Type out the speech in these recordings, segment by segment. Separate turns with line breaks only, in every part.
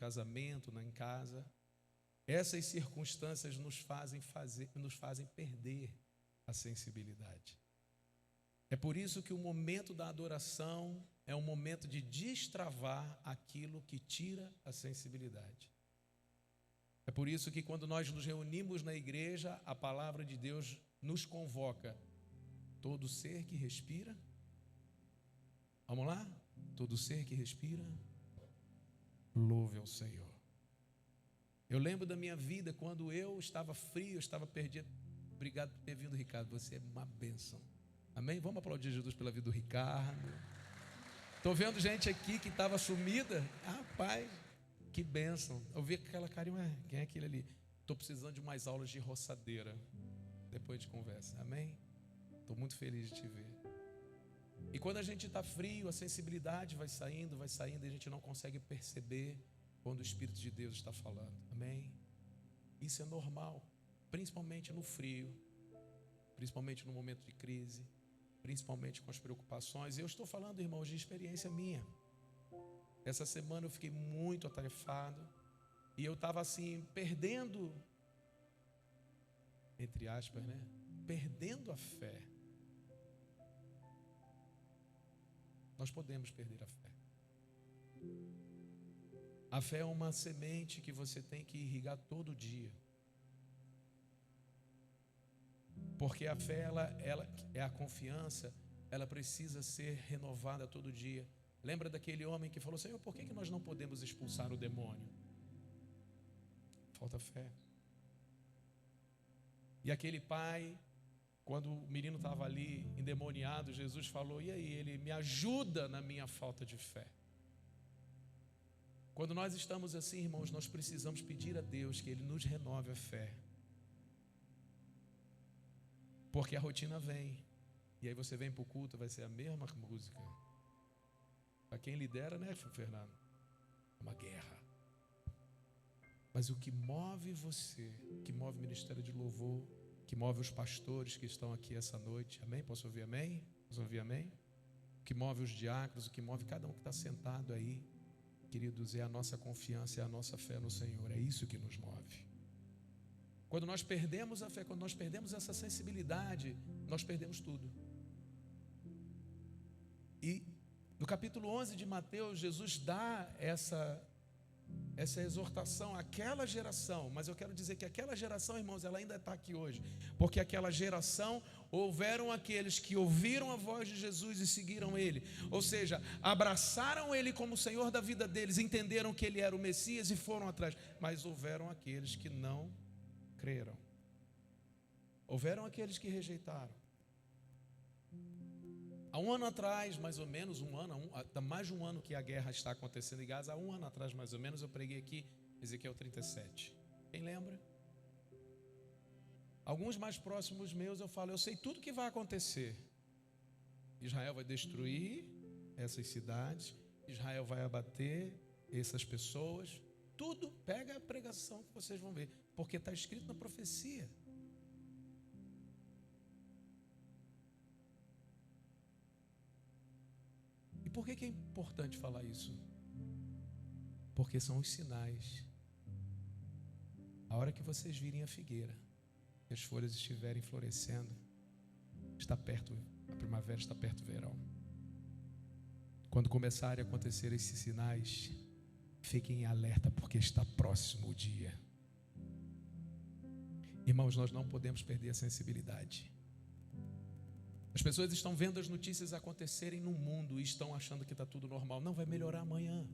casamento, em casa. Essas circunstâncias nos fazem perder a sensibilidade. É por isso que o momento da adoração é um momento de destravar aquilo que tira a sensibilidade. É por isso que quando nós nos reunimos na igreja, a palavra de Deus nos convoca. Todo ser que respira, vamos lá? Todo ser que respira, louve ao Senhor. Eu lembro da minha vida quando eu estava frio, eu estava perdido. Obrigado por ter vindo, Ricardo, você é uma bênção. Amém? Vamos aplaudir Jesus pela vida do Ricardo. Estou vendo gente aqui que estava sumida. Rapaz, que bênção. Eu vi aquela carinha, quem é aquele ali? Estou precisando de mais aulas de roçadeira. Depois de conversa, amém? Estou muito feliz de te ver. E quando a gente está frio, a sensibilidade vai saindo e a gente não consegue perceber quando o Espírito de Deus está falando, amém? Isso é normal, principalmente no frio, principalmente no momento de crise, principalmente com as preocupações. Eu estou falando, irmãos, de experiência minha. Essa semana eu fiquei muito atarefado e eu estava assim, perdendo, entre aspas, né? Perdendo a fé. Nós podemos perder a fé. A fé é uma semente que você tem que irrigar todo dia. Porque a fé, ela é a confiança, ela precisa ser renovada todo dia. Lembra daquele homem que falou: Senhor, por que nós não podemos expulsar o demônio? Falta fé. E aquele pai, quando o menino estava ali endemoniado, Jesus falou: e aí, ele me ajuda na minha falta de fé. Quando nós estamos assim, irmãos, nós precisamos pedir a Deus que Ele nos renove a fé. Porque a rotina vem. E aí você vem para o culto, vai ser a mesma música. Para quem lidera, né, Fernando? É uma guerra. Mas o que move você, que move o ministério de louvor, que move os pastores que estão aqui essa noite, amém? Posso ouvir amém? Posso ouvir amém? O que move os diáconos, o que move cada um que está sentado aí, queridos, é a nossa confiança, é a nossa fé no Senhor. É isso que nos move. Quando nós perdemos a fé, quando nós perdemos essa sensibilidade, nós perdemos tudo. E no capítulo 11 de Mateus, Jesus dá essa exortação àquela geração. Mas eu quero dizer que aquela geração, irmãos, ela ainda está aqui hoje. Porque aquela geração, houveram aqueles que ouviram a voz de Jesus e seguiram Ele. Ou seja, abraçaram Ele como Senhor da vida deles, entenderam que Ele era o Messias e foram atrás. Mas houveram aqueles que não creram. Houveram aqueles que rejeitaram. Há um ano atrás, mais ou menos, mais de um ano que a guerra está acontecendo em Gaza, há um ano atrás, mais ou menos, eu preguei aqui Ezequiel 37. Quem lembra? Alguns mais próximos meus eu falo: eu sei tudo que vai acontecer. Israel vai destruir essas cidades, Israel vai abater essas pessoas. Tudo, pega a pregação que vocês vão ver, porque está escrito na profecia. E por que é importante falar isso? Porque são os sinais. A hora que vocês virem a figueira, que as folhas estiverem florescendo, está perto, a primavera está perto do verão. Quando começarem a acontecer esses sinais, fiquem em alerta, porque está próximo o dia. Irmãos, nós não podemos perder a sensibilidade. As pessoas estão vendo as notícias acontecerem no mundo e estão achando que está tudo normal. Não, vai melhorar amanhã.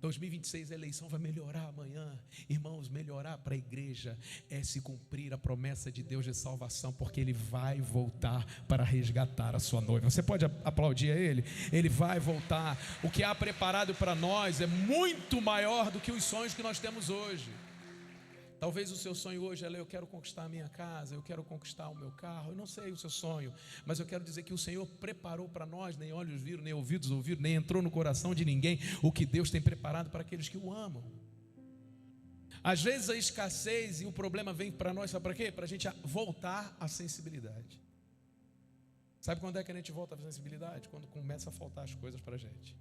2026 a eleição vai melhorar amanhã. Irmãos, melhorar para a igreja é se cumprir a promessa de Deus de salvação, porque Ele vai voltar para resgatar a sua noiva. Você pode aplaudir a Ele? Ele vai voltar. O que há preparado para nós é muito maior do que os sonhos que nós temos hoje. Talvez o seu sonho hoje é: eu quero conquistar a minha casa, eu quero conquistar o meu carro. Eu não sei o seu sonho, mas eu quero dizer que o Senhor preparou para nós, nem olhos viram, nem ouvidos ouviram, nem entrou no coração de ninguém, o que Deus tem preparado para aqueles que o amam. Às vezes a escassez e o problema vem para nós, sabe para quê? Para a gente voltar à sensibilidade. Sabe quando é que a gente volta à sensibilidade? Quando começa a faltar as coisas para a gente.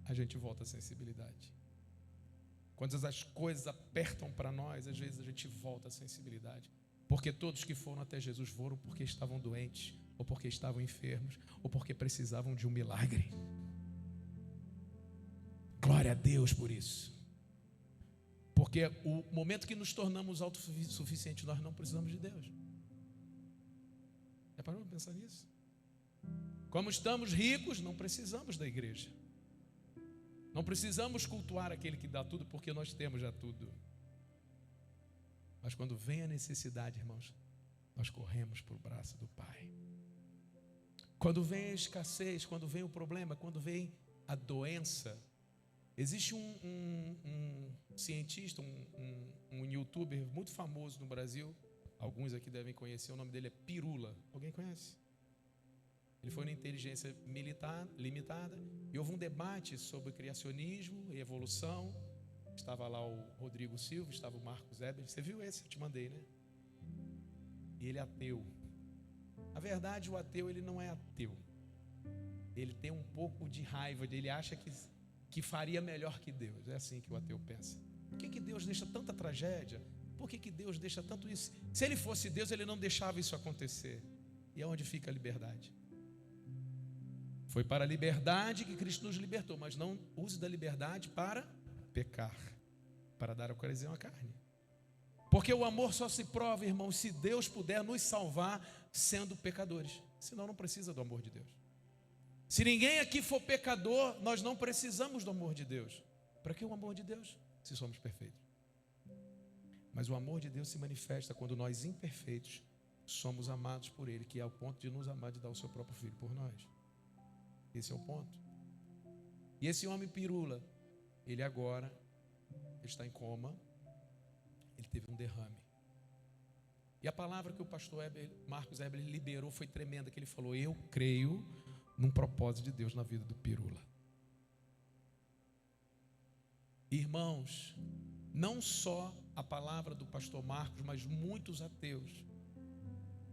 a gente volta à sensibilidade. Quando as coisas apertam para nós, às vezes a gente volta à sensibilidade. Porque todos que foram até Jesus foram porque estavam doentes, ou porque estavam enfermos, ou porque precisavam de um milagre. Glória a Deus por isso. Porque o momento que nos tornamos autossuficientes, nós não precisamos de Deus. Já parou para pensar nisso? Como estamos ricos, não precisamos da igreja. Não precisamos cultuar aquele que dá tudo, porque nós temos já tudo. Mas quando vem a necessidade, irmãos, nós corremos para o braço do Pai. Quando vem a escassez, quando vem o problema, quando vem a doença, existe um cientista, um youtuber muito famoso no Brasil, alguns aqui devem conhecer, o nome dele é Pirula. Alguém conhece? Ele foi na inteligência militar limitada e houve um debate sobre criacionismo e evolução. Estava lá o Rodrigo Silva, estava o Marcos Eber. Você viu esse? Eu te mandei, né? E ele é ateu. Na verdade, o ateu, ele não é ateu. Ele tem um pouco de raiva, ele acha que faria melhor que Deus. É assim que o ateu pensa. Por que Deus deixa tanta tragédia? Por que Deus deixa tanto isso? Se ele fosse Deus, ele não deixava isso acontecer. E é onde fica a liberdade. Foi para a liberdade que Cristo nos libertou, mas não use da liberdade para pecar, para dar ocasião à carne. Porque o amor só se prova, irmão, se Deus puder nos salvar sendo pecadores. Senão não precisa do amor de Deus. Se ninguém aqui for pecador, nós não precisamos do amor de Deus. Para que o amor de Deus, se somos perfeitos? Mas o amor de Deus se manifesta quando nós, imperfeitos, somos amados por Ele, que é o ponto de nos amar, de dar o seu próprio Filho por nós. Esse é o ponto. E esse homem Pirula, ele agora está em coma, ele teve um derrame. E a palavra que o pastor Marcos Eber liberou foi tremenda, que ele falou: eu creio num propósito de Deus na vida do Pirula. Irmãos, não só a palavra do pastor Marcos, mas muitos ateus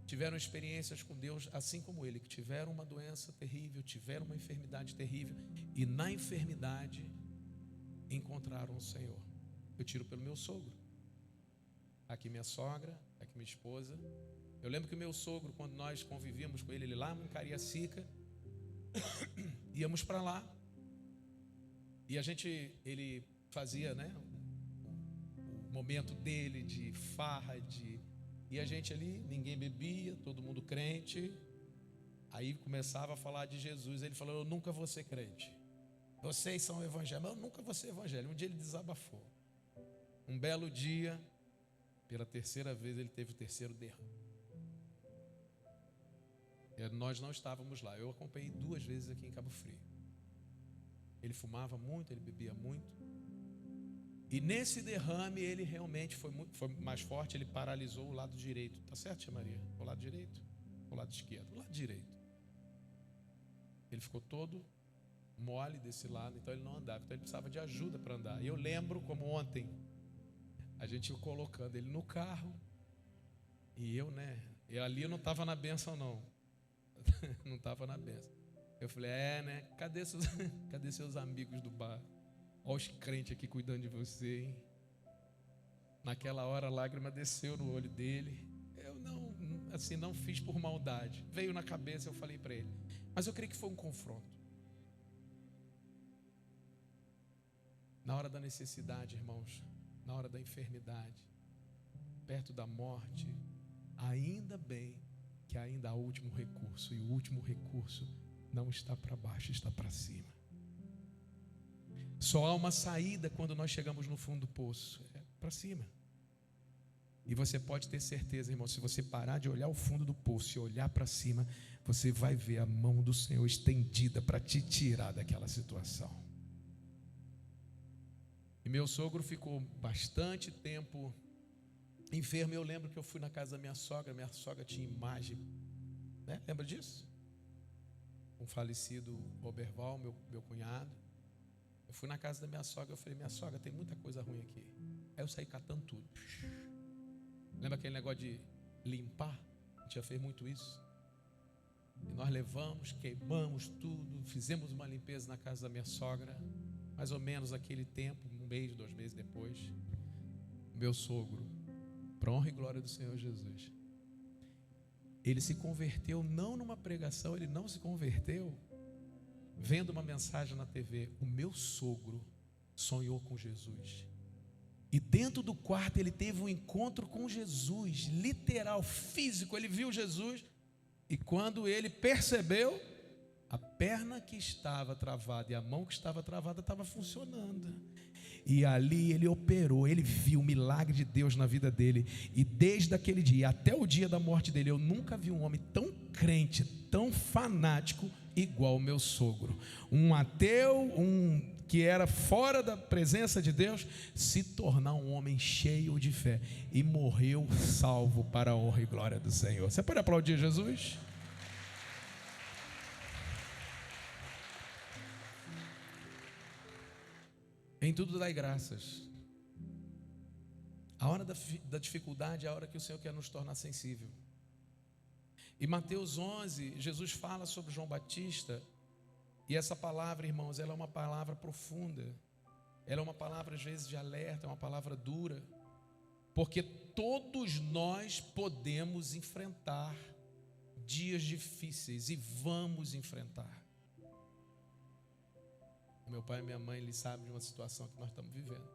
tiveram experiências com Deus, assim como ele, que tiveram uma doença terrível, tiveram uma enfermidade terrível, e na enfermidade encontraram o Senhor. Eu tiro pelo meu sogro. Aqui minha sogra, aqui minha esposa. Eu lembro que o meu sogro, quando nós convivíamos com ele lá em Cariacica, íamos para lá, e ele fazia, né, o momento dele de farra, e a gente ali, ninguém bebia, todo mundo crente. Aí começava a falar de Jesus. Ele falou: eu nunca vou ser crente. Vocês são evangélicos, mas eu nunca vou ser evangélico. Um dia ele desabafou. Um belo dia, pela terceira vez, ele teve o terceiro derrame. Nós não estávamos lá. Eu acompanhei 2 vezes aqui em Cabo Frio. Ele fumava muito, ele bebia muito. E nesse derrame ele realmente foi mais forte. Ele paralisou o lado direito. Tá certo, tia Maria? O lado direito? O lado esquerdo? O lado direito. Ele ficou todo mole desse lado, então ele não andava. Então ele precisava de ajuda para andar. E eu lembro como ontem, a gente colocando ele no carro. E eu, né? Ali eu não estava na bênção, não. Não estava na bênção. Eu falei: né? Cadê seus amigos do bar? Olha os crentes aqui cuidando de você, hein? Naquela hora a lágrima desceu no olho dele. Eu não fiz por maldade. Veio na cabeça, eu falei para ele. Mas eu creio que foi um confronto. Na hora da necessidade, irmãos, na hora da enfermidade, perto da morte, ainda bem que ainda há o último recurso. E o último recurso não está para baixo, está para cima. Só há uma saída quando nós chegamos no fundo do poço, é para cima. E você pode ter certeza, irmão, se você parar de olhar o fundo do poço e olhar para cima, você vai ver a mão do Senhor estendida para te tirar daquela situação. E meu sogro ficou bastante tempo enfermo. Eu lembro que eu fui na casa da minha sogra tinha imagem, né? Lembra disso? Um falecido Roberval, meu cunhado. Eu fui na casa da minha sogra, eu falei: minha sogra, tem muita coisa ruim aqui. Aí eu saí catando tudo. Lembra aquele negócio de limpar? A gente já fez muito isso. E nós levamos, queimamos tudo, fizemos uma limpeza na casa da minha sogra. mais ou menos aquele tempo, 1 mês, 2 meses depois, meu sogro, para honra e glória do Senhor Jesus, ele se converteu não numa pregação, ele não se converteu vendo uma mensagem na TV. O meu sogro sonhou com Jesus. E dentro do quarto ele teve um encontro com Jesus, literal, físico. Ele viu Jesus e quando ele percebeu, a perna que estava travada e a mão que estava travada estava funcionando. E ali ele operou, ele viu o milagre de Deus na vida dele. E desde aquele dia até o dia da morte dele, eu nunca vi um homem tão crente, tão fanático igual o meu sogro. Um ateu, que era fora da presença de Deus, se tornar um homem cheio de fé. E morreu salvo para a honra e glória do Senhor. Você pode aplaudir Jesus? Em tudo dai graças. A hora da dificuldade é a hora que o Senhor quer nos tornar sensível. Em Mateus 11, Jesus fala sobre João Batista. E essa palavra, irmãos, ela é uma palavra profunda. Ela é uma palavra, às vezes, de alerta, é uma palavra dura. Porque todos nós podemos enfrentar dias difíceis e vamos enfrentar. Meu pai e minha mãe, eles sabem de uma situação que nós estamos vivendo.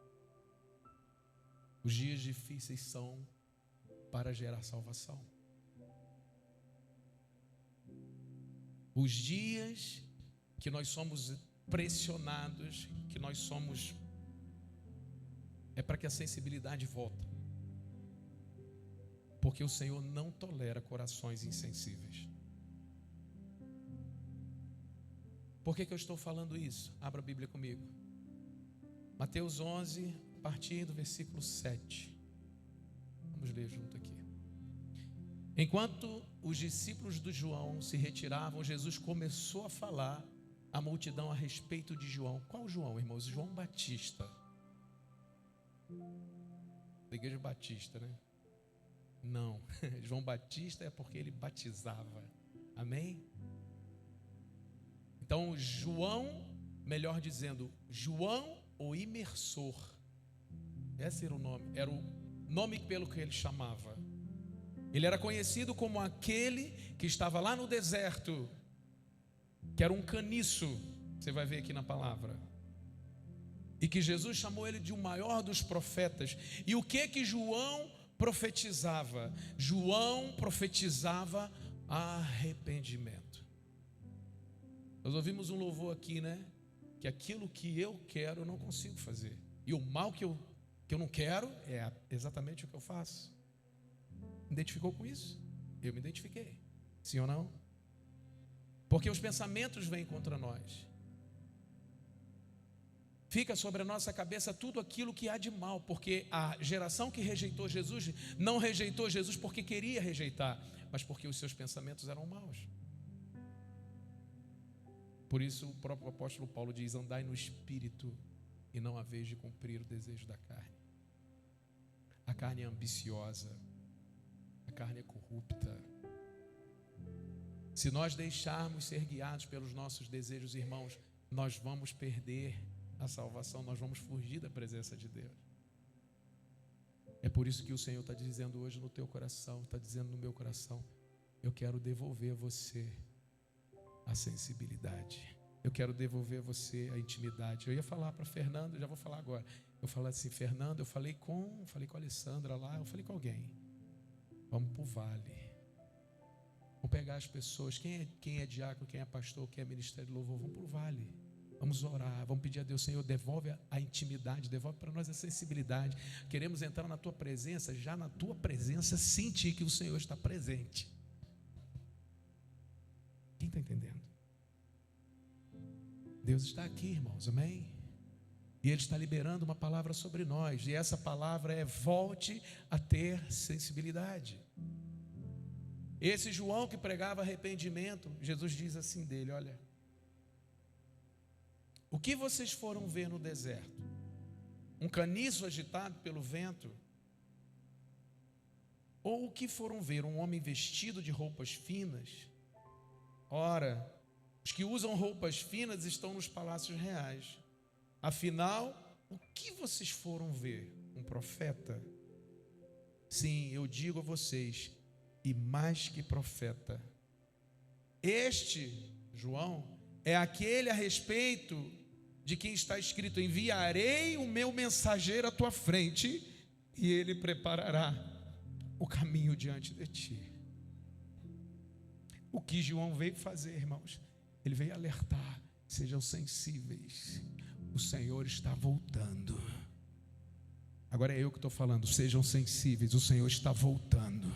Os dias difíceis são para gerar salvação. Os dias que nós somos pressionados, que nós somos, é para que a sensibilidade volte. Porque o Senhor não tolera corações insensíveis. Por que eu estou falando isso? Abra a Bíblia comigo. Mateus 11, a partir do versículo 7. Vamos ler junto aqui. Enquanto os discípulos de João se retiravam, Jesus começou a falar à multidão a respeito de João. Qual João, irmãos? João Batista. Da igreja batista, né? Não. João Batista é porque ele batizava. Amém? Então, João, melhor dizendo, João o imersor. Esse era o nome pelo que ele chamava. Ele era conhecido como aquele que estava lá no deserto, que era um caniço, você vai ver aqui na palavra. E que Jesus chamou ele de o maior dos profetas. E o que João profetizava? João profetizava arrependimento. Nós ouvimos um louvor aqui, né? Que aquilo que eu quero eu não consigo fazer. E o mal que eu não quero é exatamente o que eu faço. Identificou com isso? Eu me identifiquei. Sim ou não? Porque os pensamentos vêm contra nós. Fica sobre a nossa cabeça tudo aquilo que há de mal. Porque a geração que rejeitou Jesus não rejeitou Jesus porque queria rejeitar, mas porque os seus pensamentos eram maus. Por isso o próprio apóstolo Paulo diz: andai no Espírito e não haveis de cumprir o desejo da carne. A carne é ambiciosa, a carne é corrupta. Se nós deixarmos ser guiados pelos nossos desejos, irmãos, nós vamos perder a salvação, nós vamos fugir da presença de Deus. É por isso que o Senhor está dizendo hoje no teu coração, está dizendo no meu coração: eu quero devolver a você a sensibilidade. Eu quero devolver a você a intimidade. Eu ia falar para Fernando, já vou falar agora. Eu falei assim: Fernando, eu falei com a Alessandra lá, eu falei com alguém. Vamos para o vale. Vamos pegar as pessoas, quem é diácono, quem é pastor, quem é ministério de louvor, vamos para o vale. Vamos orar, vamos pedir a Deus: Senhor, devolve a intimidade, devolve para nós a sensibilidade. Queremos entrar na tua presença, já na tua presença sentir que o Senhor está presente. Quem está entendendo? Deus está aqui, irmãos, amém? E Ele está liberando uma palavra sobre nós. E essa palavra é: volte a ter sensibilidade. Esse João que pregava arrependimento, Jesus diz assim dele: olha, o que vocês foram ver no deserto? Um caniço agitado pelo vento? Ou o que foram ver? Um homem vestido de roupas finas? Ora, os que usam roupas finas estão nos palácios reais. Afinal, o que vocês foram ver? Um profeta? Sim, eu digo a vocês, e mais que profeta. Este, João, é aquele a respeito de quem está escrito: enviarei o meu mensageiro à tua frente, e ele preparará o caminho diante de ti. O que João veio fazer, irmãos? Ele veio alertar: sejam sensíveis, o Senhor está voltando. Agora é eu que estou falando, sejam sensíveis, o Senhor está voltando.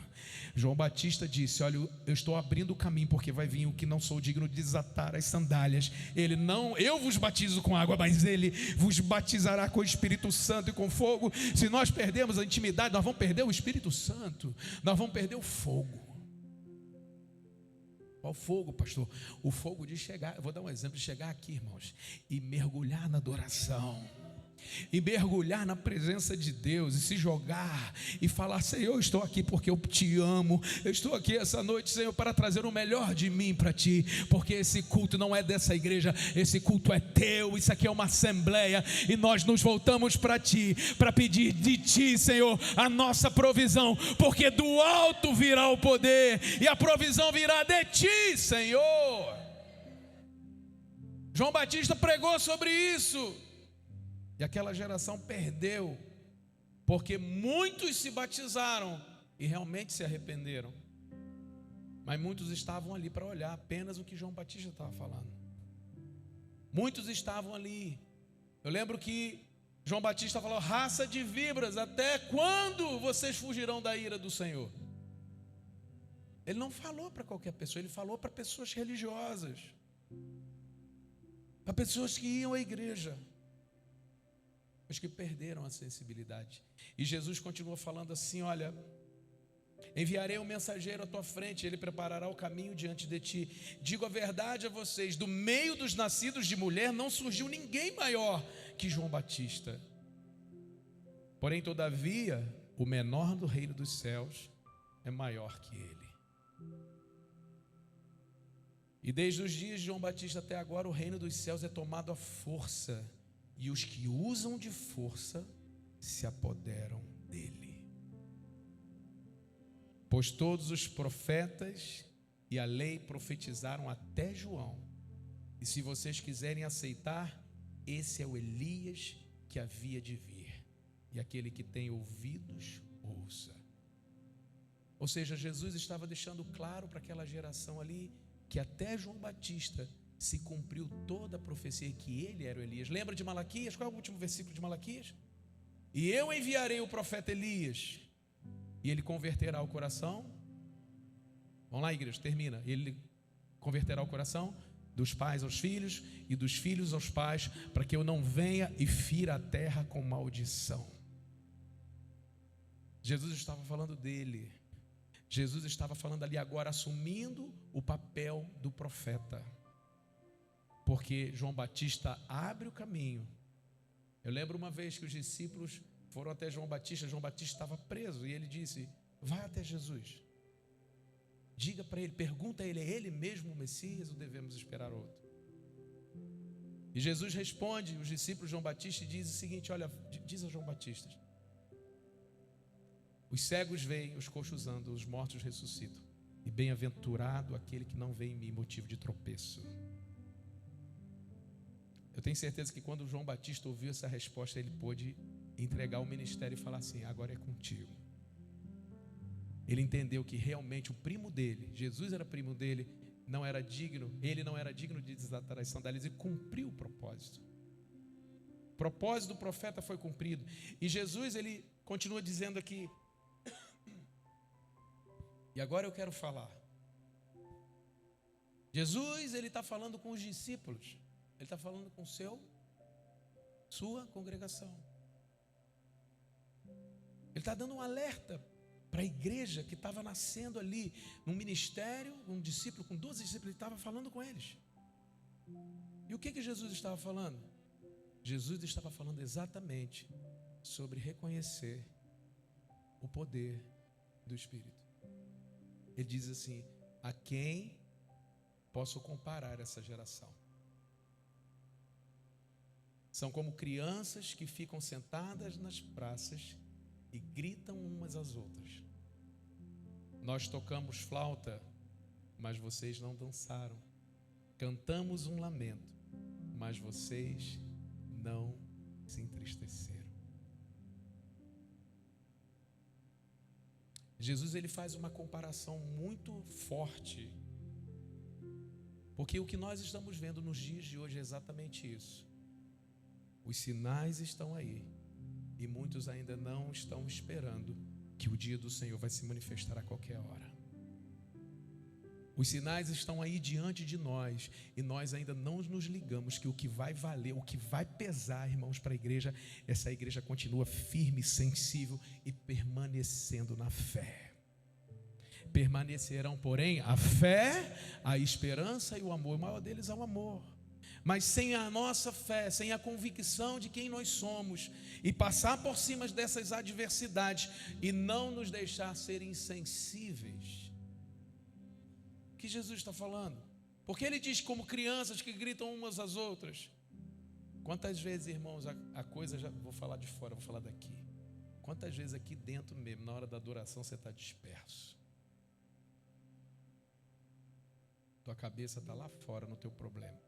João Batista disse: olha, eu estou abrindo o caminho, porque vai vir o que não sou digno de desatar as sandálias. Ele não, eu vos batizo com água, mas ele vos batizará com o Espírito Santo e com fogo. Se nós perdermos a intimidade, nós vamos perder o Espírito Santo, nós vamos perder o fogo. Qual fogo, pastor? O fogo de chegar, eu vou dar um exemplo, de chegar aqui, irmãos, e mergulhar na adoração, e mergulhar na presença de Deus, e se jogar, e falar: Senhor, eu estou aqui porque eu te amo, eu estou aqui essa noite, Senhor, para trazer o melhor de mim para ti, porque esse culto não é dessa igreja, esse culto é teu, isso aqui é uma assembleia, e nós nos voltamos para ti, para pedir de ti, Senhor, a nossa provisão, porque do alto virá o poder, e a provisão virá de ti, Senhor. João Batista pregou sobre isso, e aquela geração perdeu, porque muitos se batizaram e realmente se arrependeram, mas muitos estavam ali para olhar apenas o que João Batista estava falando. Muitos estavam ali. Eu lembro que João Batista falou: raça de víboras, até quando vocês fugirão da ira do Senhor? Ele não falou para qualquer pessoa, ele falou para pessoas religiosas, para pessoas que iam à igreja, os que perderam a sensibilidade. E Jesus continua falando assim: olha, enviarei um mensageiro à tua frente, ele preparará o caminho diante de ti. Digo a verdade a vocês, do meio dos nascidos de mulher não surgiu ninguém maior que João Batista. Porém, todavia, o menor do reino dos céus é maior que ele. E desde os dias de João Batista até agora, o reino dos céus é tomado à força, e os que usam de força se apoderam dele. Pois todos os profetas e a lei profetizaram até João. E se vocês quiserem aceitar, esse é o Elias que havia de vir. E aquele que tem ouvidos, ouça. Ou seja, Jesus estava deixando claro para aquela geração ali que até João Batista se cumpriu toda a profecia, que ele era o Elias. Lembra de Malaquias? Qual é o último versículo de Malaquias? E eu enviarei o profeta Elias, e ele converterá o coração. Vamos lá, igreja, termina. Ele converterá o coração dos pais aos filhos e dos filhos aos pais, para que eu não venha e fira a terra com maldição. Jesus estava falando dele. Jesus estava falando ali agora, assumindo o papel do profeta, porque João Batista abre o caminho. Eu lembro uma vez que os discípulos foram até João Batista estava preso, e ele disse: vai até Jesus, diga para ele, pergunta a ele, é ele mesmo o Messias ou devemos esperar outro? E Jesus responde os discípulos de João Batista e diz o seguinte: olha, diz a João Batista: os cegos veem, os coxos andam, os mortos ressuscitam, e bem-aventurado aquele que não vê em mim motivo de tropeço. Eu tenho certeza que quando João Batista ouviu essa resposta, ele pôde entregar o ministério e falar assim: agora é contigo. Ele entendeu que realmente o primo dele, Jesus era primo dele, não era digno, ele não era digno de desatar as sandálias, e cumpriu o propósito. O propósito do profeta foi cumprido. E Jesus, ele continua dizendo aqui, e agora eu quero falar. Jesus, ele está falando com os discípulos, ele está falando com sua congregação. Ele está dando um alerta para a igreja que estava nascendo ali, num ministério, um discípulo com 12 discípulos, ele estava falando com eles. E o que Jesus estava falando? Jesus estava falando exatamente sobre reconhecer o poder do Espírito. Ele diz assim: a quem posso comparar essa geração? São como crianças que ficam sentadas nas praças e gritam umas às outras. Nós tocamos flauta, mas vocês não dançaram. Cantamos um lamento, mas vocês não se entristeceram. Jesus, ele faz uma comparação muito forte, porque o que nós estamos vendo nos dias de hoje é exatamente isso. Os sinais estão aí e muitos ainda não estão esperando que o dia do Senhor vai se manifestar a qualquer hora. Os sinais estão aí diante de nós e nós ainda não nos ligamos que o que vai valer, o que vai pesar, irmãos, para a igreja, essa igreja continua firme, sensível e permanecendo na fé. Permanecerão, porém, a fé, a esperança e o amor. O maior deles é o amor. Mas sem a nossa fé, sem a convicção de quem nós somos e passar por cima dessas adversidades e não nos deixar ser insensíveis. O que Jesus está falando? Porque ele diz como crianças que gritam umas às outras. Quantas vezes, irmãos, a coisa, já vou falar de fora, vou falar daqui. Quantas vezes aqui dentro mesmo, na hora da adoração, você está disperso? Tua cabeça está lá fora no teu problema.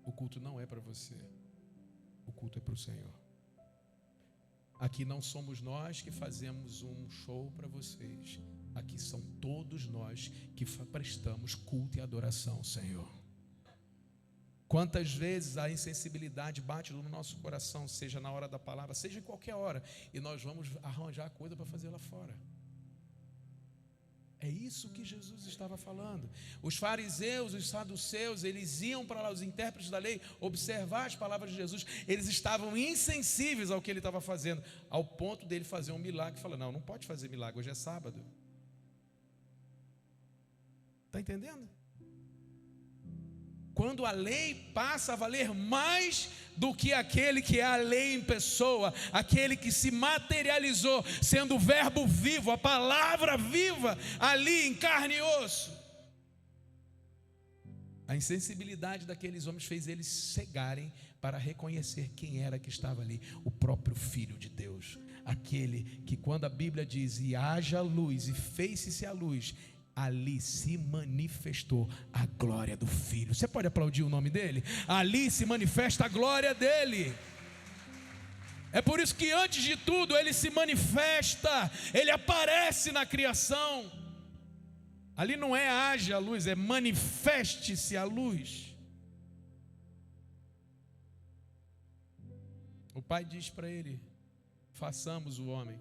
O culto não é para você. O culto é para o Senhor. Aqui não somos nós que fazemos um show para vocês. Aqui são todos nós que prestamos culto e adoração ao Senhor. Quantas vezes a insensibilidade bate no nosso coração, seja na hora da palavra, seja em qualquer hora, e nós vamos arranjar coisa para fazer lá fora. É isso que Jesus estava falando. Os fariseus, os saduceus, eles iam para lá, os intérpretes da lei, observar as palavras de Jesus. Eles estavam insensíveis ao que ele estava fazendo, ao ponto dele fazer um milagre e falar: não pode fazer milagre, hoje é sábado. Está entendendo? Quando a lei passa a valer mais do que aquele que é a lei em pessoa, aquele que se materializou, sendo o verbo vivo, a palavra viva, ali em carne e osso. A insensibilidade daqueles homens fez eles cegarem para reconhecer quem era que estava ali, o próprio Filho de Deus. Aquele que, quando a Bíblia diz, e haja luz, e fez-se a luz, ali se manifestou a glória do Filho. Você pode aplaudir o nome dele? Ali se manifesta a glória dele. É por isso que antes de tudo ele se manifesta, ele aparece na criação. Ali não é haja luz, é manifeste-se a luz. O Pai diz para ele: façamos o homem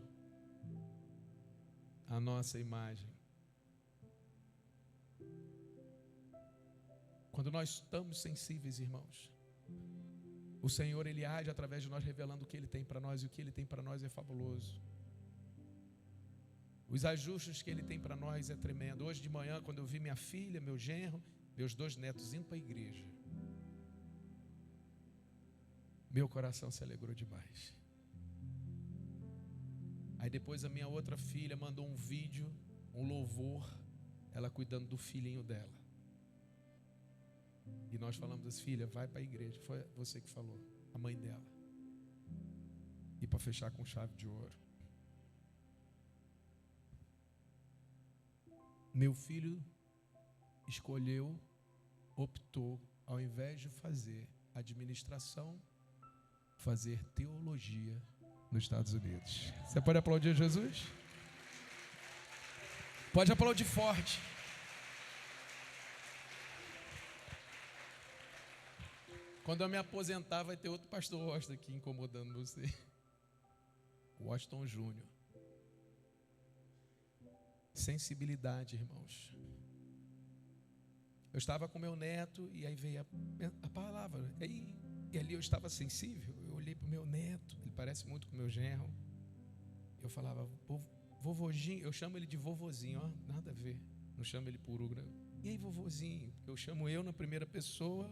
a nossa imagem. Quando nós estamos sensíveis, irmãos, o Senhor, ele age através de nós, revelando o que ele tem para nós, e o que ele tem para nós é fabuloso. Os ajustes que ele tem para nós é tremendo. Hoje de manhã, quando eu vi minha filha, meu genro, meus 2 netos indo para a igreja, meu coração se alegrou demais. Aí depois a minha outra filha mandou um vídeo, um louvor, ela cuidando do filhinho dela. E nós falamos assim: filha, vai para a igreja. Foi você que falou, a mãe dela. E para fechar com chave de ouro. Meu filho escolheu, optou, ao invés de fazer administração, fazer teologia nos Estados Unidos. Você pode aplaudir Jesus? Pode aplaudir forte. Quando eu me aposentar, vai ter outro pastor Washington aqui incomodando você. Washington Júnior. Sensibilidade, irmãos. Eu estava com meu neto e aí veio a palavra. E ali eu estava sensível. Eu olhei para o meu neto, ele parece muito com o meu genro. Eu falava: vovozinho, eu chamo ele de vovozinho, ó, nada a ver. Não chamo ele por Ugra. E aí, vovozinho? Porque eu chamo eu na primeira pessoa,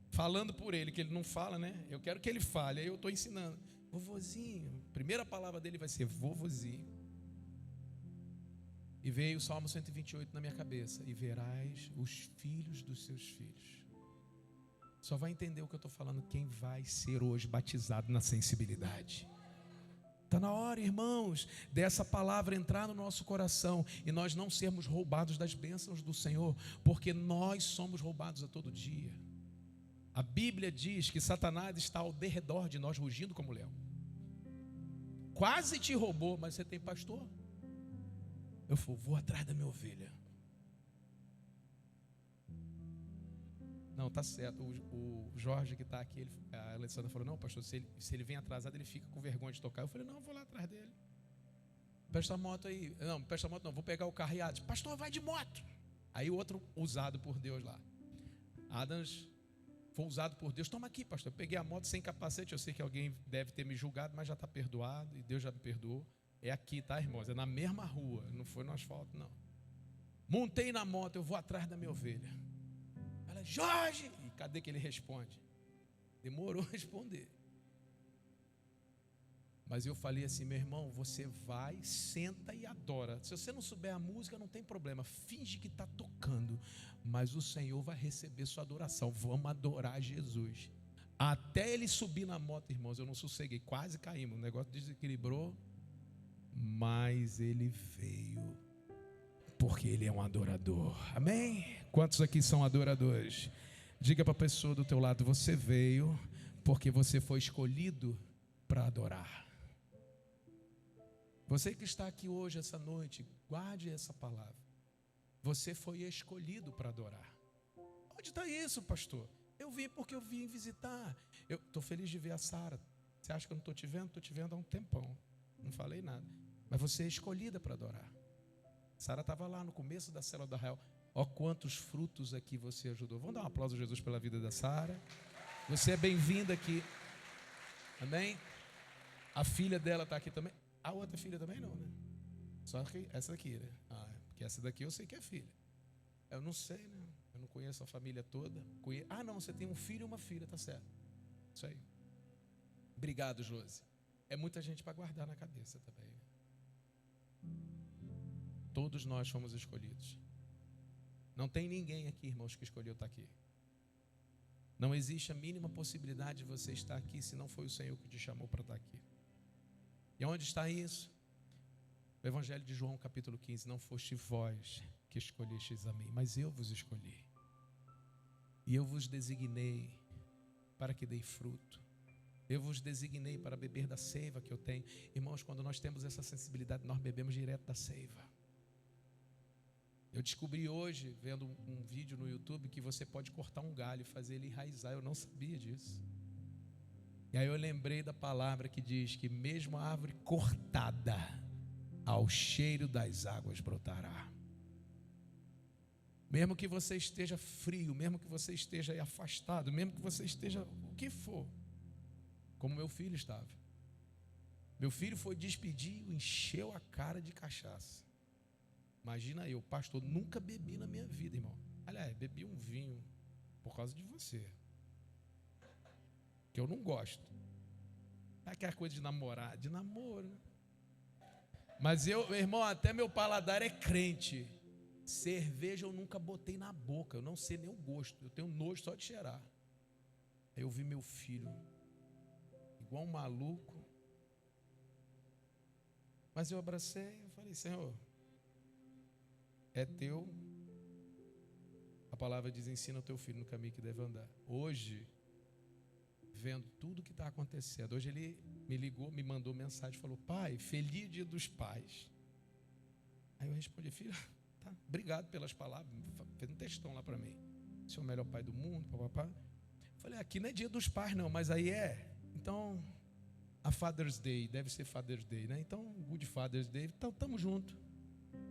falando por ele, que ele não fala, né? Eu quero que ele fale, aí eu estou ensinando. Vovozinho, primeira palavra dele vai ser vovozinho. E veio o Salmo 128 na minha cabeça: e verás os filhos dos seus filhos. Só vai entender o que eu estou falando quem vai ser hoje batizado na sensibilidade. Está na hora, irmãos, dessa palavra entrar no nosso coração e nós não sermos roubados das bênçãos do Senhor, porque nós somos roubados a todo dia. A Bíblia diz que Satanás está ao derredor de nós, rugindo como leão. Quase te roubou, mas você tem pastor? Eu vou atrás da minha ovelha. Não, tá certo. O Jorge que está aqui, a Alessandra falou, não, pastor, se ele vem atrasado, ele fica com vergonha de tocar. Eu falei, não, eu vou lá atrás dele. Presta a moto aí. Não, presta a moto não, vou pegar o carro e Adams. Pastor, vai de moto. Aí o outro usado por Deus lá. Adams foi usado por Deus. Toma aqui, pastor. Eu peguei a moto sem capacete. Eu sei que alguém deve ter me julgado, mas já está perdoado e Deus já me perdoou. É aqui, tá, irmãos? É na mesma rua. Não foi no asfalto, não. Montei na moto, eu vou atrás da minha ovelha. Ela, Jorge! E cadê que ele responde? Demorou a responder. Mas eu falei assim, meu irmão, você vai, senta e adora. Se você não souber a música, não tem problema. Finge que está tocando. Mas o Senhor vai receber sua adoração. Vamos adorar Jesus. Até ele subir na moto, irmãos, eu não sosseguei. Quase caímos. O negócio desequilibrou. Mas ele veio. Porque ele é um adorador. Amém? Quantos aqui são adoradores? Diga para a pessoa do teu lado, você veio porque você foi escolhido para adorar. Você que está aqui hoje, essa noite, guarde essa palavra. Você foi escolhido para adorar. Onde está isso, pastor? Eu vim porque eu vim visitar. Eu estou feliz de ver a Sara. Você acha que eu não estou te vendo? Estou te vendo há um tempão. Não falei nada. Mas você é escolhida para adorar. Sara estava lá no começo da célula da Real. Ó, quantos frutos aqui você ajudou. Vamos dar um aplauso a Jesus pela vida da Sara. Você é bem-vinda aqui. Amém? A filha dela está aqui também. A outra filha também não, né? Só que essa daqui, né? Porque essa daqui eu sei que é filha. Eu não sei, né? Eu não conheço a família toda. Não, você tem um filho e uma filha, tá certo. Isso aí. Obrigado, Josi. É muita gente para guardar na cabeça também, né? Todos nós fomos escolhidos. Não tem ninguém aqui, irmãos, que escolheu estar aqui. Não existe a mínima possibilidade de você estar aqui se não foi o Senhor que te chamou para estar aqui. E onde está isso? O Evangelho de João, capítulo 15. Não foste vós que escolhestes a mim, mas eu vos escolhi. E eu vos designei para que dei fruto. Eu vos designei para beber da seiva que eu tenho. Irmãos, quando nós temos essa sensibilidade, nós bebemos direto da seiva. Eu descobri hoje, vendo um vídeo no YouTube, que você pode cortar um galho e fazer ele enraizar. Eu não sabia disso. E aí eu lembrei da palavra que diz que mesmo a árvore cortada, ao cheiro das águas brotará. Mesmo que você esteja frio, mesmo que você esteja aí afastado, mesmo que você esteja o que for, como meu filho estava. Meu filho foi despedir e encheu a cara de cachaça. Imagina eu, pastor, nunca bebi na minha vida, irmão. Aliás, bebi um vinho por causa de você. Que eu não gosto. É aquela coisa de namorar, de namoro. Mas eu, meu irmão, até meu paladar é crente. Cerveja eu nunca botei na boca, eu não sei nem o gosto. Eu tenho nojo só de cheirar. Aí eu vi meu filho, igual um maluco. Mas eu abracei, eu falei, Senhor, é teu. A palavra diz, ensina o teu filho no caminho que deve andar. Hoje, vendo tudo o que está acontecendo, hoje ele me ligou, me mandou mensagem, falou, pai, feliz dia dos pais. Aí eu respondi, filho, tá, obrigado pelas palavras, fez um textão lá para mim. Você é o melhor pai do mundo, papapá. Falei, aqui não é dia dos pais não, mas aí é. Então, a Father's Day, deve ser Father's Day, né? Então, Good Father's Day, então estamos juntos.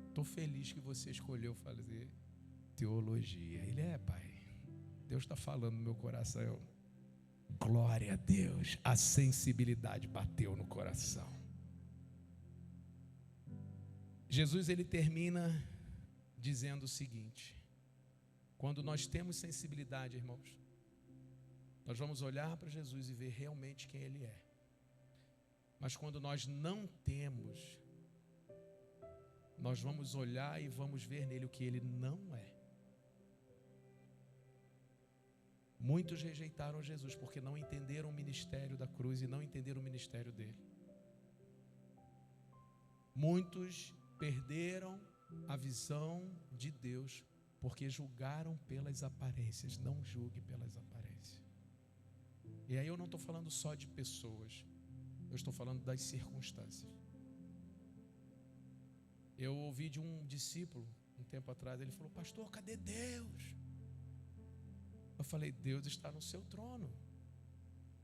Estou feliz que você escolheu fazer teologia. Ele é, pai, Deus está falando no meu coração. Glória a Deus, a sensibilidade bateu no coração. Jesus, ele termina dizendo o seguinte: quando nós temos sensibilidade, irmãos, nós vamos olhar para Jesus e ver realmente quem ele é. Mas quando nós não temos, nós vamos olhar e vamos ver nele o que ele não é. Muitos rejeitaram Jesus porque não entenderam o ministério da cruz e não entenderam o ministério dele. Muitos perderam a visão de Deus porque julgaram pelas aparências. Não julgue pelas aparências. E aí eu não estou falando só de pessoas, eu estou falando das circunstâncias. Eu ouvi de um discípulo um tempo atrás, ele falou: pastor, cadê Deus? Eu falei: Deus está no seu trono,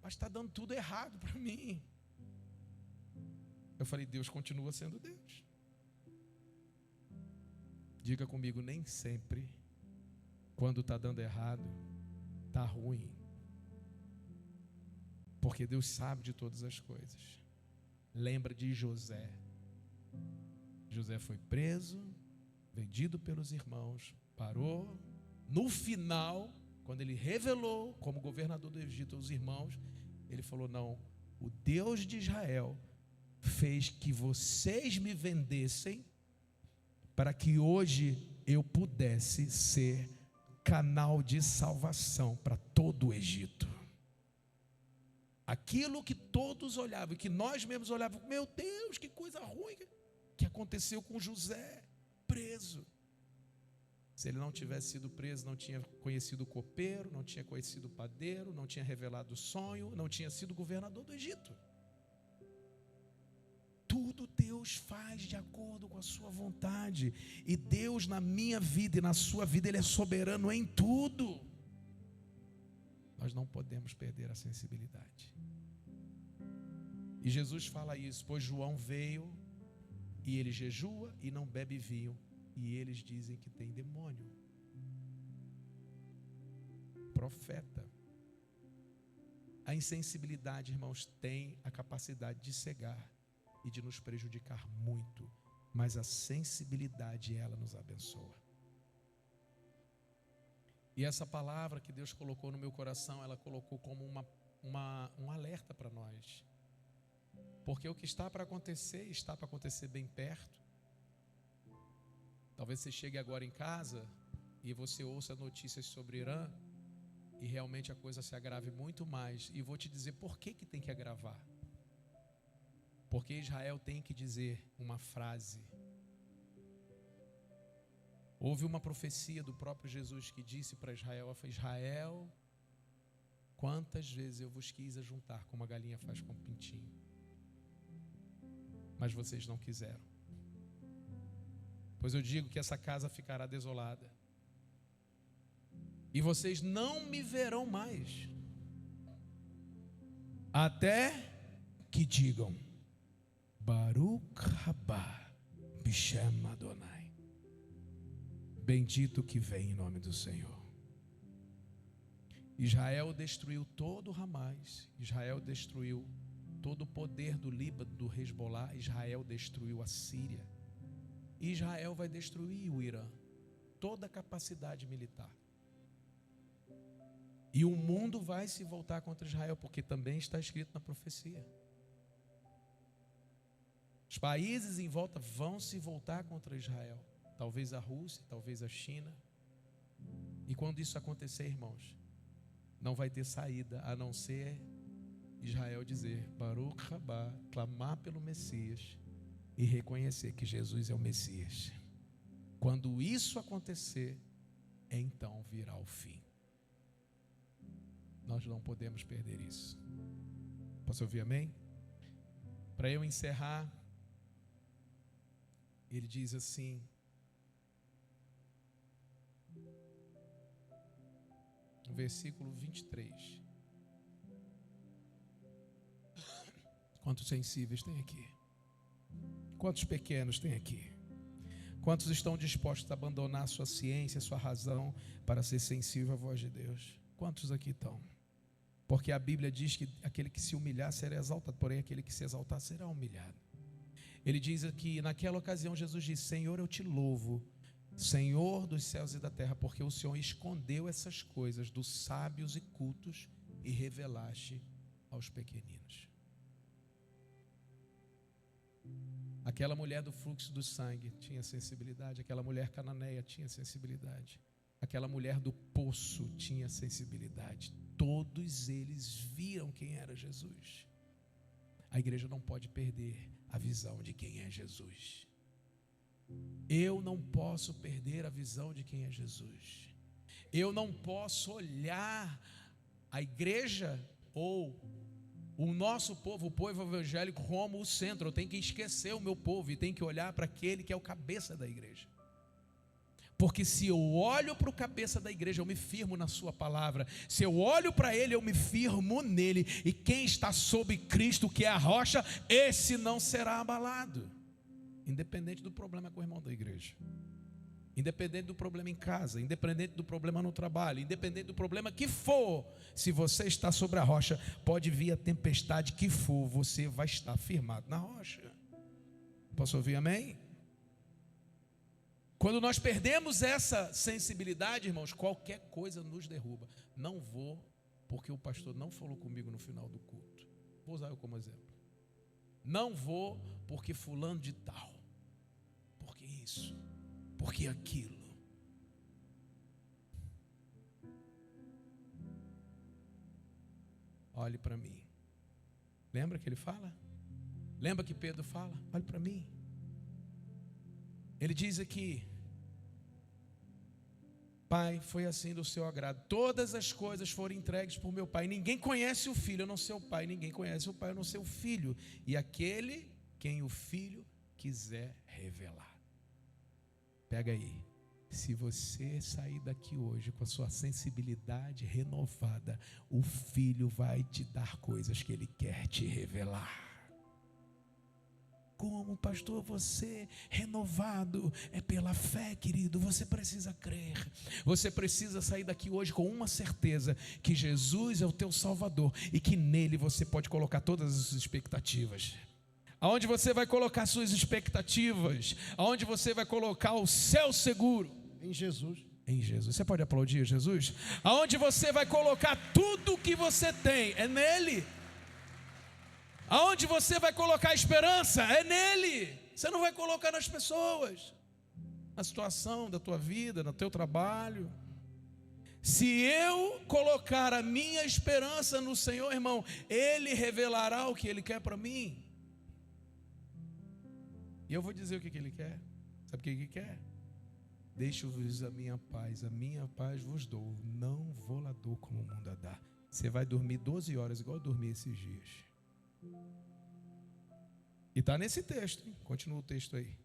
mas está dando tudo errado para mim. Eu falei: Deus continua sendo Deus. Diga comigo: nem sempre, quando está dando errado, está ruim. Porque Deus sabe de todas as coisas. Lembra de José. José foi preso, vendido pelos irmãos, parou. No final, quando ele revelou como governador do Egito aos irmãos, ele falou: não, o Deus de Israel fez que vocês me vendessem para que hoje eu pudesse ser canal de salvação para todo o Egito. Aquilo que todos olhavam, que nós mesmos olhávamos: meu Deus, que coisa ruim que aconteceu com José, preso. Se ele não tivesse sido preso, não tinha conhecido o copeiro, não tinha conhecido o padeiro, não tinha revelado o sonho, não tinha sido governador do Egito. Tudo Deus faz de acordo com a sua vontade. E Deus, na minha vida e na sua vida, Ele é soberano em tudo. Nós não podemos perder a sensibilidade. E Jesus fala isso: pois João veio e ele jejua e não bebe vinho, e eles dizem que tem demônio. Profeta. A insensibilidade, irmãos, tem a capacidade de cegar e de nos prejudicar muito, mas a sensibilidade, ela nos abençoa. E essa palavra que Deus colocou no meu coração, ela colocou como um alerta para nós. Porque o que está para acontecer bem perto. Talvez você chegue agora em casa e você ouça notícias sobre Irã e realmente a coisa se agrave muito mais. E vou te dizer por que tem que agravar. Porque Israel tem que dizer uma frase. Houve uma profecia do próprio Jesus que disse para Israel: Israel, quantas vezes eu vos quis ajuntar como a galinha faz com o pintinho, mas vocês não quiseram. Pois eu digo que essa casa ficará desolada, e vocês não me verão mais, até que digam: Baruch Rabá Bishem Adonai, bendito que vem em nome do Senhor. Israel destruiu todo o Ramás, Israel destruiu todo o poder do Líbano, do Hezbolá. Israel destruiu a Síria. Israel vai destruir o Irã, toda a capacidade militar. E o mundo vai se voltar contra Israel, porque também está escrito na profecia. Os países em volta vão se voltar contra Israel. Talvez a Rússia, talvez a China. E quando isso acontecer, irmãos, não vai ter saída a não ser Israel dizer Baruch Rabá, clamar pelo Messias e reconhecer que Jesus é o Messias. Quando isso acontecer, então virá o fim. Nós não podemos perder isso. Posso ouvir amém? Para eu encerrar, ele diz assim: no versículo 23. Quantos sensíveis tem aqui? Quantos pequenos tem aqui? Quantos estão dispostos a abandonar a sua ciência, a sua razão, para ser sensível à voz de Deus? Quantos aqui estão? Porque a Bíblia diz que aquele que se humilhar será exaltado, porém aquele que se exaltar será humilhado. Ele diz aqui, naquela ocasião Jesus disse: Senhor, eu te louvo, Senhor dos céus e da terra, porque o Senhor escondeu essas coisas dos sábios e cultos e revelaste aos pequeninos. Aquela mulher do fluxo do sangue tinha sensibilidade, aquela mulher cananeia tinha sensibilidade. Aquela mulher do poço tinha sensibilidade. Todos eles viram quem era Jesus. A igreja não pode perder a visão de quem é Jesus. Eu não posso perder a visão de quem é Jesus. Eu não posso olhar a igreja ou o nosso povo, o povo evangélico, como o centro. Eu tenho que esquecer o meu povo e tenho que olhar para aquele que é o cabeça da igreja. Porque se eu olho para o cabeça da igreja, eu me firmo na sua palavra. Se eu olho para ele, eu me firmo nele. E quem está sob Cristo, que é a rocha, esse não será abalado. Independente do problema com o irmão da igreja, independente do problema em casa, independente do problema no trabalho, independente do problema que for, se você está sobre a rocha, pode vir a tempestade que for, você vai estar firmado na rocha. Posso ouvir amém? Quando nós perdemos essa sensibilidade, irmãos, qualquer coisa nos derruba. Não vou, porque o pastor não falou comigo no final do culto. Vou usar eu como exemplo. Não vou porque fulano de tal, porque isso, porque aquilo. Olhe para mim. Lembra que ele fala? Lembra que Pedro fala? Olhe para mim. Ele diz aqui: Pai, foi assim do seu agrado. Todas as coisas foram entregues por meu Pai. Ninguém conhece o Filho a não ser o Pai. Ninguém conhece o Pai a não ser o Filho. E aquele quem o Filho quiser revelar. Pega aí. Se você sair daqui hoje com a sua sensibilidade renovada, o Filho vai te dar coisas que Ele quer te revelar. Como, pastor, você renovado? É pela fé, querido. Você precisa crer. Você precisa sair daqui hoje com uma certeza: que Jesus é o teu Salvador e que nele você pode colocar todas as suas expectativas. Aonde você vai colocar suas expectativas? Aonde você vai colocar o céu seguro?
Em Jesus.
Em Jesus. Você pode aplaudir Jesus? Aonde você vai colocar tudo o que você tem? É nele. Aonde você vai colocar a esperança? É nele. Você não vai colocar nas pessoas, na situação da tua vida, no teu trabalho. Se eu colocar a minha esperança no Senhor, irmão, Ele revelará o que Ele quer para mim. E eu vou dizer o que Ele quer. Sabe o que Ele quer? Deixo-vos a minha paz vos dou. Não vou lá dou como o mundo a dá. Você vai dormir 12 horas igual eu dormi esses dias. E está nesse texto, hein? Continua o texto aí.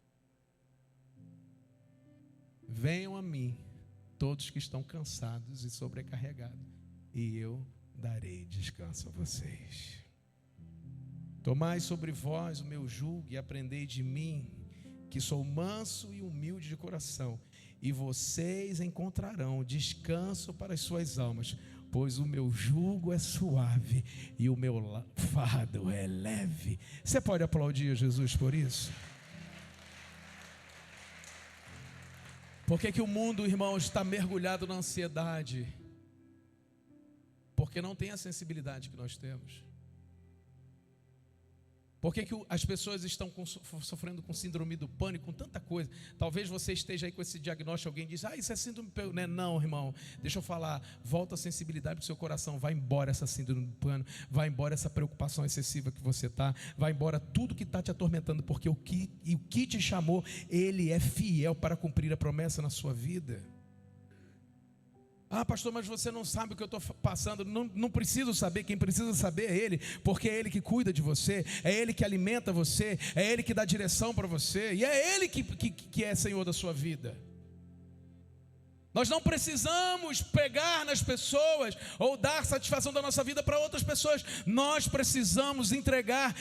Venham a mim todos que estão cansados e sobrecarregados, e eu darei descanso a vocês. Tomai sobre vós o meu jugo e aprendei de mim, que sou manso e humilde de coração, e vocês encontrarão descanso para as suas almas, pois o meu jugo é suave e o meu fardo é leve. Você pode aplaudir a Jesus por isso? Por que o mundo, irmãos, está mergulhado na ansiedade? Porque não tem a sensibilidade que nós temos. Por que as pessoas estão sofrendo com síndrome do pânico, com tanta coisa? Talvez você esteja aí com esse diagnóstico, alguém diz: isso é síndrome do pânico. Não, irmão, deixa eu falar, volta a sensibilidade para o seu coração, vai embora essa síndrome do pânico, vai embora essa preocupação excessiva que você está, vai embora tudo que está te atormentando, porque o que te chamou, Ele é fiel para cumprir a promessa na sua vida. Pastor, mas você não sabe o que eu estou passando. Não preciso saber, quem precisa saber é Ele, porque é Ele que cuida de você, é Ele que alimenta você, é Ele que dá direção para você, e é Ele que é Senhor da sua vida. Nós não precisamos pegar nas pessoas ou dar satisfação da nossa vida para outras pessoas. Nós precisamos entregar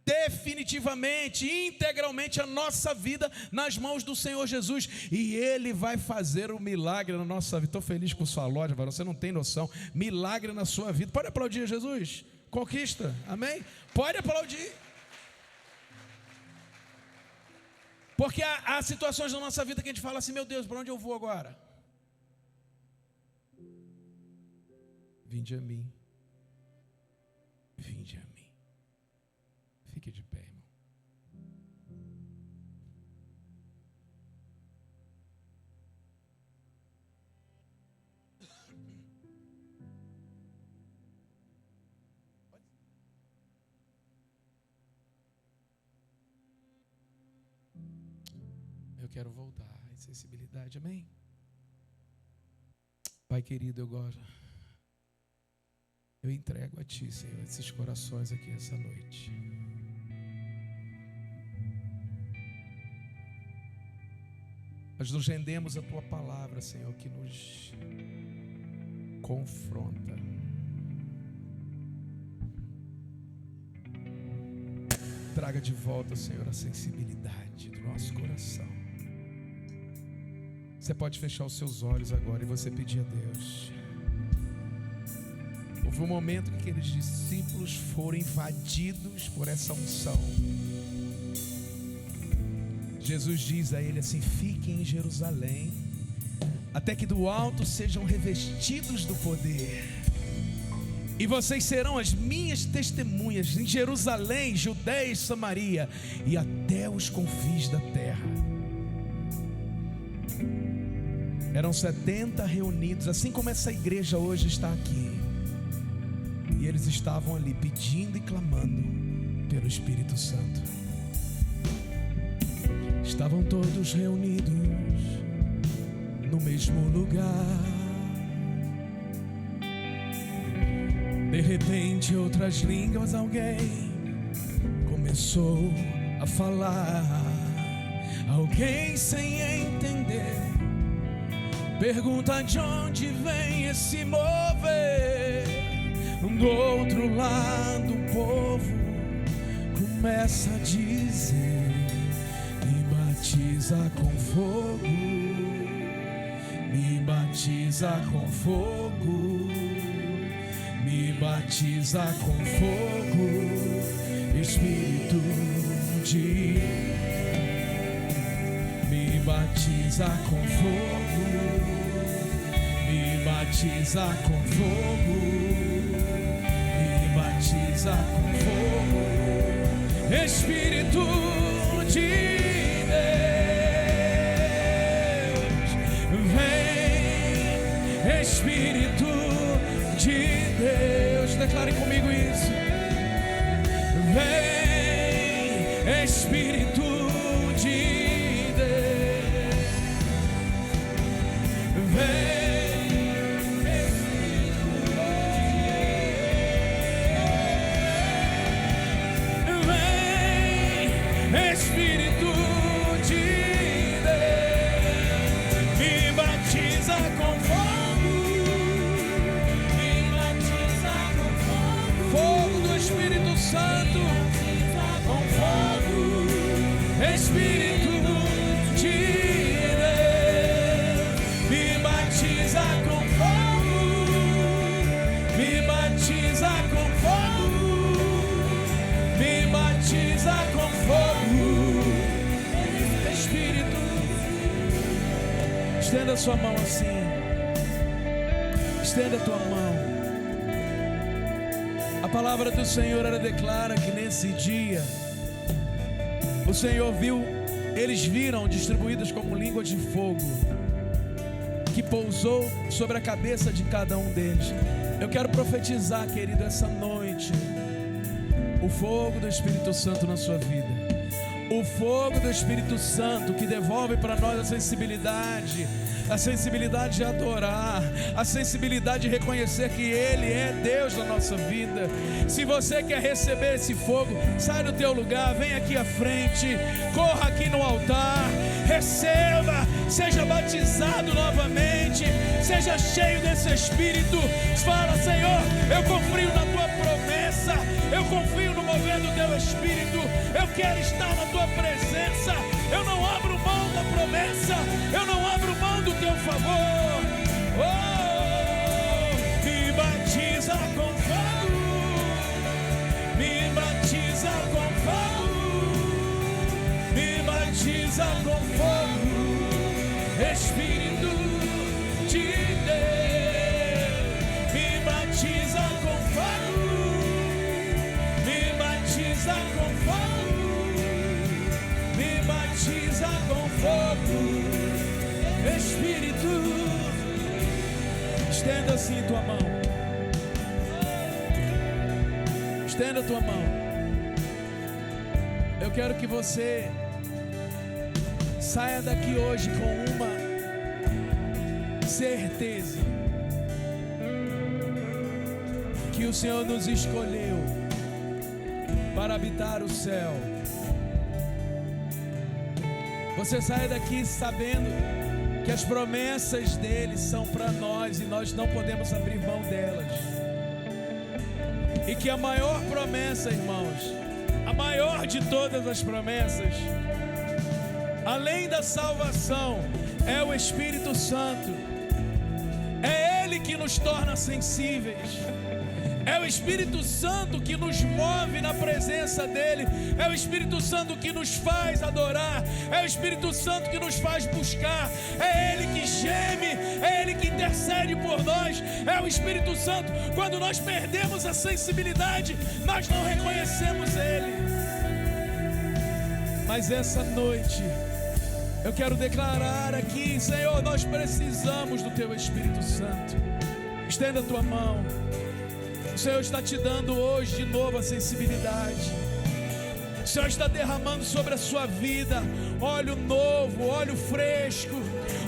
definitivamente, integralmente a nossa vida nas mãos do Senhor Jesus, e Ele vai fazer um milagre na nossa vida. Estou feliz com sua loja, você não tem noção. Milagre na sua vida. Pode aplaudir Jesus? Conquista, amém? Pode aplaudir. Porque há situações na nossa vida que a gente fala assim: meu Deus, para onde eu vou agora? Vinde a mim. Vinde a mim. Fique de pé, irmão. Eu quero voltar à insensibilidade, amém? Pai querido, eu entrego a Ti, Senhor, esses corações aqui essa noite. Nós nos rendemos à Tua palavra, Senhor, que nos confronta. Traga de volta, Senhor, a sensibilidade do nosso coração. Você pode fechar os seus olhos agora e você pedir a Deus. Houve um momento que aqueles discípulos foram invadidos por essa unção. Jesus diz a ele assim: fiquem em Jerusalém, até que do alto sejam revestidos do poder. E vocês serão as minhas testemunhas em Jerusalém, Judeia e Samaria, e até os confins da terra. Eram 70 reunidos, assim como essa igreja hoje está aqui. E eles estavam ali pedindo e clamando pelo Espírito Santo. Estavam todos reunidos no mesmo lugar. De repente, outras línguas, alguém começou a falar. Alguém sem entender pergunta de onde vem esse mover. Do outro lado, o povo começa a dizer: me batiza com fogo, me batiza com fogo, me batiza com fogo, Espírito de me batiza com fogo, me batiza com fogo, me batiza com fogo, Espírito de Deus, vem, Espírito de Deus, declare comigo isso. Vem, Espírito de Deus, vem, Espírito de Deus, vem, Espírito de Deus, me batiza com fogo, fogo do Espírito Santo, com fogo, Espírito de Deus, me batiza com fogo, me batiza com fogo, me batiza com fogo, Espírito. Estenda a sua mão assim, estenda a tua mão. A palavra do Senhor, ela declara que nesse dia o Senhor viu, eles viram distribuídos como língua de fogo, que pousou sobre a cabeça de cada um deles. Eu quero profetizar, querido, essa noite, o fogo do Espírito Santo na sua vida, o fogo do Espírito Santo que devolve para nós a sensibilidade de adorar, a sensibilidade de reconhecer que Ele é Deus na nossa vida. Se você quer receber esse fogo, sai do teu lugar, vem aqui à frente, corra aqui no altar, receba, seja batizado novamente, seja cheio desse Espírito. Fala: Senhor, eu confio na Tua promessa, eu confio no mover do Teu Espírito, eu quero estar na Tua presença, eu não abro mão da promessa, eu não abro mão do Teu favor. Oh, me batiza com fogo, me batiza com fogo, me batiza com fogo, Espírito de Deus, me batiza com fogo, me batiza com fogo, me batiza com fogo, Espírito. Estenda assim tua mão, estenda tua mão. Eu quero que você Saia daqui hoje com uma certeza que o Senhor nos escolheu para habitar o céu. Você saia daqui sabendo que as promessas dele são para nós e nós não podemos abrir mão delas. E que a maior promessa, irmãos, a maior de todas as promessas, além da salvação, é o Espírito Santo. É Ele que nos torna sensíveis. É o Espírito Santo que nos move na presença dEle. É o Espírito Santo que nos faz adorar. É o Espírito Santo que nos faz buscar. É Ele que geme. É Ele que intercede por nós. É o Espírito Santo. Quando nós perdemos a sensibilidade, nós não reconhecemos Ele. Mas essa noite eu quero declarar aqui, Senhor, nós precisamos do Teu Espírito Santo. Estenda a Tua mão. O Senhor está te dando hoje de novo a sensibilidade. O Senhor está derramando sobre a sua vida óleo novo, óleo fresco.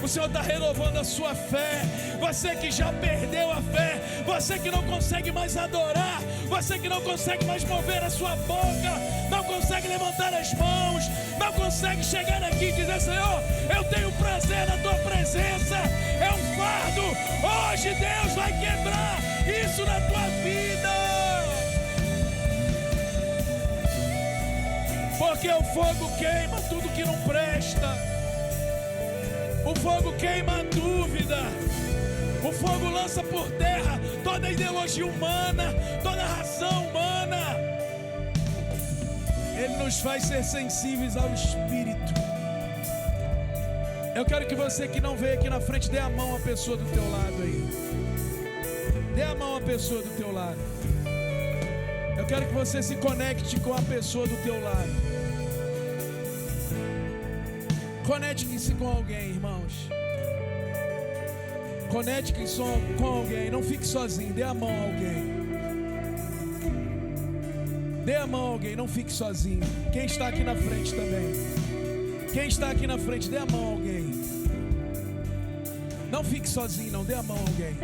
O Senhor está renovando a sua fé. Você que já perdeu a fé, você que não consegue mais adorar, você que não consegue mais mover a sua boca, não consegue levantar as mãos, não consegue chegar aqui e dizer: Senhor, eu tenho prazer na Tua presença. É um fardo. Hoje Deus vai quebrar isso na tua vida. Porque o fogo queima tudo que não presta. O fogo queima a dúvida. O fogo lança por terra toda a ideologia humana, toda a razão humana. Ele nos faz ser sensíveis ao Espírito. Eu quero que você que não veio aqui na frente dê a mão à pessoa do teu lado aí. Dê a mão à pessoa do teu lado. Eu quero que você se conecte com a pessoa do teu lado. Conecte-se com alguém, irmãos. Conecte-se com alguém. Não fique sozinho. Dê a mão a alguém. Dê a mão a alguém. Não fique sozinho. Quem está aqui na frente também. Quem está aqui na frente, dê a mão a alguém. Não fique sozinho, não. Dê a mão a alguém.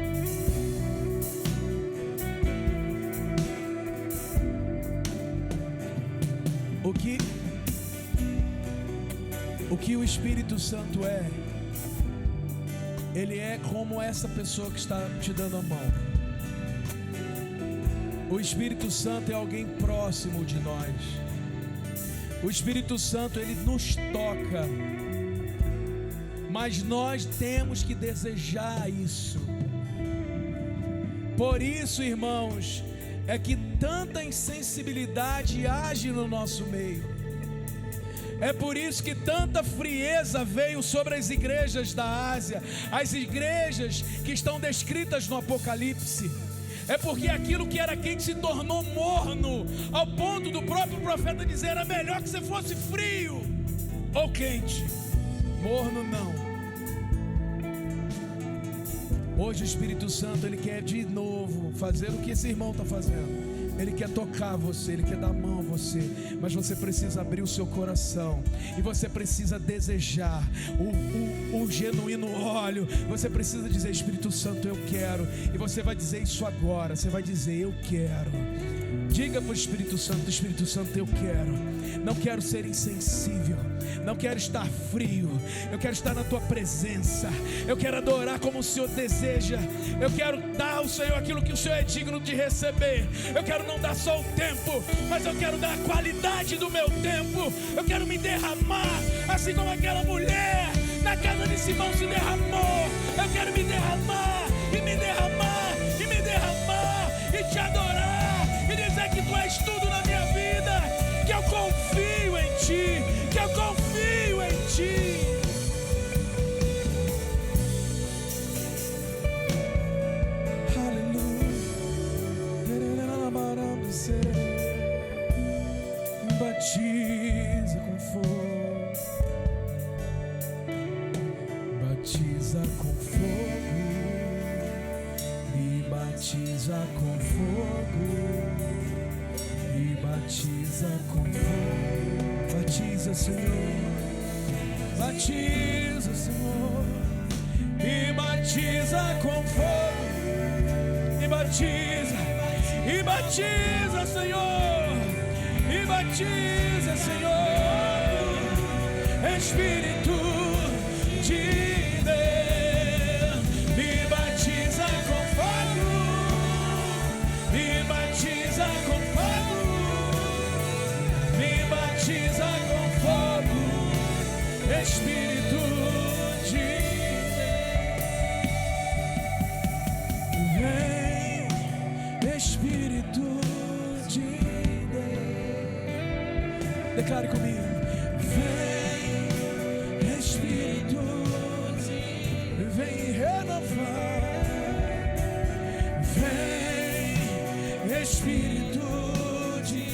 O que o Espírito Santo é? Ele é como essa pessoa que está te dando a mão. O Espírito Santo é alguém próximo de nós. O Espírito Santo, ele nos toca. Mas nós temos que desejar isso. Por isso, irmãos, é que tanta insensibilidade age no nosso meio. É por isso que tanta frieza veio sobre as igrejas da Ásia, as igrejas que estão descritas no Apocalipse. É porque aquilo que era quente se tornou morno, ao ponto do próprio profeta dizer: era melhor que você fosse frio ou quente. Morno não. Hoje o Espírito Santo, ele quer de novo fazer o que esse irmão está fazendo. Ele quer tocar você, Ele quer dar a mão a você. Mas você precisa abrir o seu coração. E você precisa desejar o genuíno óleo. Você precisa dizer: Espírito Santo, eu quero. E você vai dizer isso agora. Você vai dizer: eu quero. Diga para o Espírito Santo: Espírito Santo, eu quero. Não quero ser insensível. Não quero estar frio. Eu quero estar na Tua presença. Eu quero adorar como o Senhor deseja. Eu quero dar ao Senhor aquilo que o Senhor é digno de receber. Eu quero não dar só o tempo, mas eu quero dar a qualidade do meu tempo. Eu quero me derramar, assim como aquela mulher na casa de Simão se derramou. Eu quero me derramar, e me derramar, e me derramar, e te adorar, e dizer que Tu és tudo na minha vida, que eu confio em Ti, que eu confio em Ti. Batiza com fogo, batiza com fogo, me batiza com fogo, me batiza com fogo, batiza, Senhor, Batiza, Senhor, me batiza com fogo, me batiza, Senhor, me batiza, Senhor, Espírito de Deus, me batiza com fogo, me batiza com fogo, me batiza com fogo, Espírito de Deus, vem, Espírito de Deus, declare comigo, vem, Espírito de Deus, vem renovar, vem, Espírito de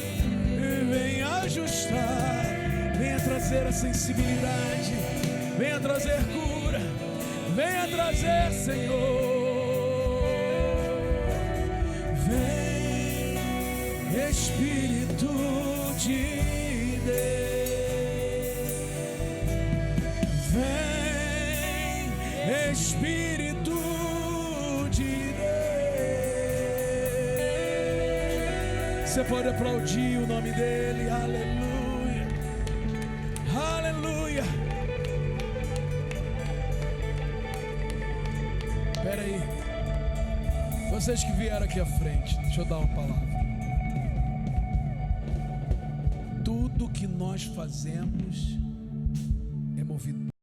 Deus, vem ajustar, venha trazer a sensibilidade, venha trazer cura, venha trazer, Senhor, vem, Espírito de Deus, vem, Espírito de Deus. Você pode aplaudir o nome dele, aleluia, aleluia. Espera aí, vocês que vieram aqui à frente, deixa eu dar uma palavra. Tudo que nós fazemos